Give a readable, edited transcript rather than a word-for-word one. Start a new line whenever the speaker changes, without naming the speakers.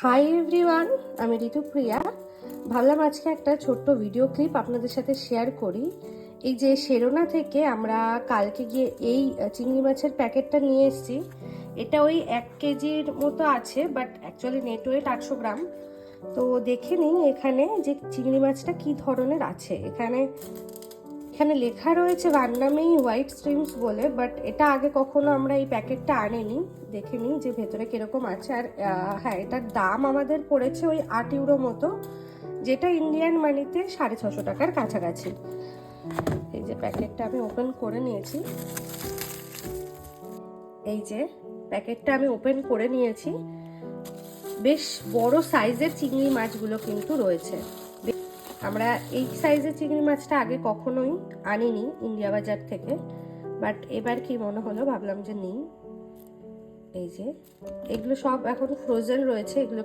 Hi everyone, আমি ঋতুপ্রিয়া। ভাবলাম আজকে একটা ছোট্ট ভিডিও ক্লিপ আপনাদের সাথে শেয়ার করি। এই যে শেরোনা থেকে আমরা কালকে গিয়ে এই চিংড়ি মাছের প্যাকেটটা নিয়ে এসেছি। এটা ওই 1 কেজির মতো আছে, বাট অ্যাকচুয়ালি নেট ওয়েট 800 গ্রাম। তো দেখে নিই এখানে যে চিংড়ি মাছটা কি ধরনের আছে। এখানে লেখা রয়েছে ভান্নামেই হোয়াইট স্ট্রিমস বলে, বাট এটা আগে কখনো আমরা এই প্যাকেটটা আনিনি। দেখে নিই যে ভেতরে কিরকম আছে। আর হ্যাঁ, এটার দাম আমাদের পড়েছে ওই 8 ইউরো মতো, যেটা ইন্ডিয়ান মানিতে 650 টাকার কাছাকাছি। এই যে প্যাকেটটা আমি ওপেন করে নিয়েছি। এই যে প্যাকেটটা আমি ওপেন করে নিয়েছি। বেশ বড় সাইজের চিংড়ি মাছগুলো কিন্তু রয়েছে। আমরা এই সাইজের চিংড়ি মাছটা আগে কখনোই আনিনি ইন্ডিয়া বাজার থেকে, বাট এবার কি মনে হলো, ভাবলাম যে নিই। এই যে এগুলো সব এখন ফ্রোজেন রয়েছে, এগুলোকে